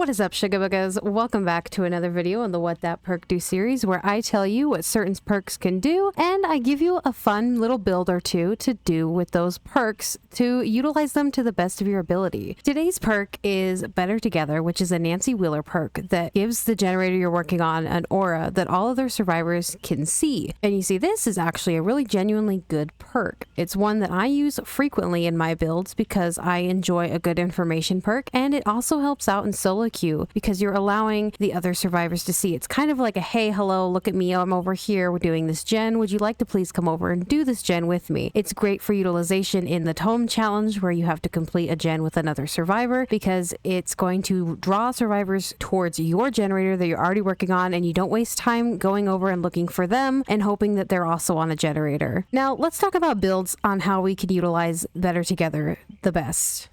What is up, Sugar Buggers? Welcome back to another video on the What That Perk Do series, where I tell you what certain perks can do, and I give you a fun little build or two to do with those perks to utilize them to the best of your ability. Today's perk is Better Together, which is a Nancy Wheeler perk that gives the generator you're working on an aura that all other survivors can see. And you see, this is actually a really genuinely good perk. It's one that I use frequently in my builds because I enjoy a good information perk, and it also helps out in solo queue because you're allowing the other survivors to see. It's kind of like a hey, hello, look at me, I'm over here, we're doing this gen, would you like to please come over and do this gen with me? It's great for utilization in the tome challenge where you have to complete a gen with another survivor, because it's going to draw survivors towards your generator that you're already working on, and you don't waste time going over and looking for them and hoping that they're also on a generator. Now let's talk about builds on how we can utilize Better Together the best.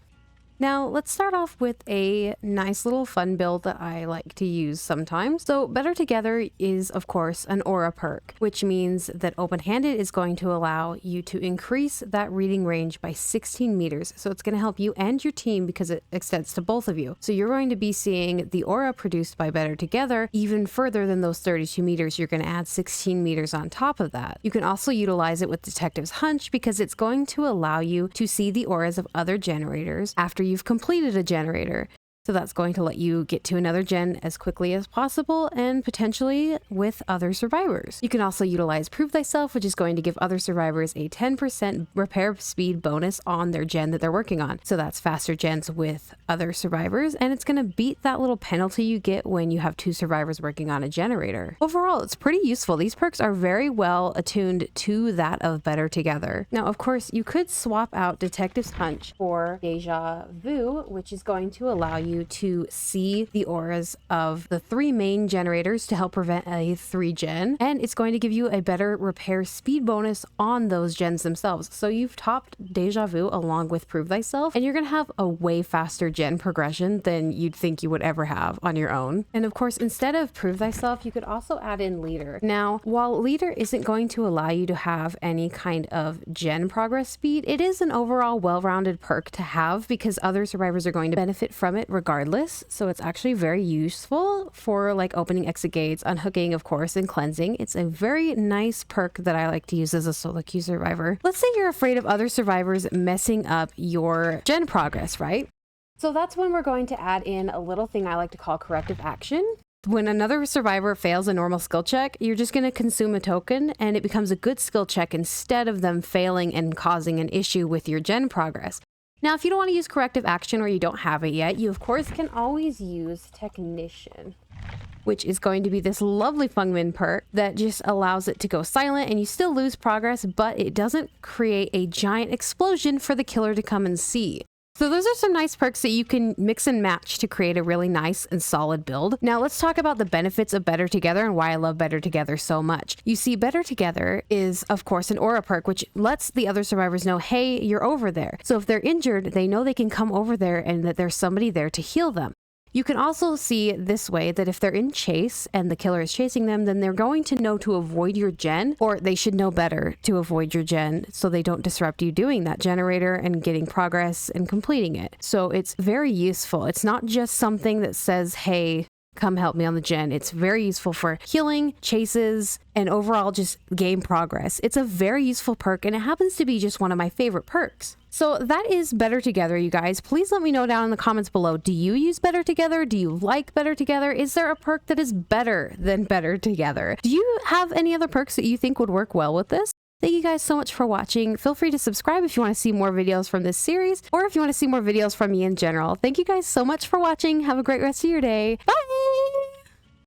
Now, let's start off with a nice little fun build that I like to use sometimes. So Better Together is, of course, an aura perk, which means that open-handed is going to allow you to increase that reading range by 16 meters. So it's going to help you and your team because it extends to both of you. So you're going to be seeing the aura produced by Better Together even further than those 32 meters. You're going to add 16 meters on top of that. You can also utilize it with Detective's Hunch because it's going to allow you to see the auras of other generators after you've completed a generator. So that's going to let you get to another gen as quickly as possible and potentially with other survivors. You can also utilize Prove Thyself, which is going to give other survivors a 10% repair speed bonus on their gen that they're working on. So that's faster gens with other survivors, and it's going to beat that little penalty you get when you have two survivors working on a generator. Overall, it's pretty useful. These perks are very well attuned to that of Better Together. Now, of course, you could swap out Detective's Hunch for Deja Vu, which is going to allow you to see the auras of the three main generators to help prevent a 3 gen, and it's going to give you a better repair speed bonus on those gens themselves. So you've topped Deja Vu along with Prove Thyself, and you're going to have a way faster gen progression than you'd think you would ever have on your own. And of course, instead of Prove Thyself, you could also add in Leader. Now, while Leader isn't going to allow you to have any kind of gen progress speed, it is an overall well-rounded perk to have because other survivors are going to benefit from it regardless. So it's actually very useful for like opening exit gates, unhooking, of course, and cleansing. It's a very nice perk that I like to use as a solo queue survivor. Let's say you're afraid of other survivors messing up your gen progress, right? So that's when we're going to add in a little thing I like to call corrective action. When another survivor fails a normal skill check, you're just going to consume a token and it becomes a good skill check instead of them failing and causing an issue with your gen progress. Now, if you don't want to use corrective action or you don't have it yet, you of course can always use Technician, which is going to be this lovely Fungmin perk that just allows it to go silent and you still lose progress, but it doesn't create a giant explosion for the killer to come and see. So those are some nice perks that you can mix and match to create a really nice and solid build. Now let's talk about the benefits of Better Together and why I love Better Together so much. You see, Better Together is, of course, an aura perk, which lets the other survivors know, hey, you're over there. So if they're injured, they know they can come over there and that there's somebody there to heal them. You can also see this way that if they're in chase and the killer is chasing them, then they're going to know to avoid your gen, or they should know better to avoid your gen so they don't disrupt you doing that generator and getting progress and completing it. So it's very useful. It's not just something that says, hey, come help me on the gen. It's very useful for healing, chases, and overall just game progress. It's a very useful perk, and it happens to be just one of my favorite perks. So that is Better Together, you guys. Please let me know down in the comments below. Do you use Better Together? Do you like Better Together? Is there a perk that is better than Better Together? Do you have any other perks that you think would work well with this? Thank you guys so much for watching. Feel free to subscribe if you want to see more videos from this series, or if you want to see more videos from me in general. Thank you guys so much for watching. Have a great rest of your day. Bye!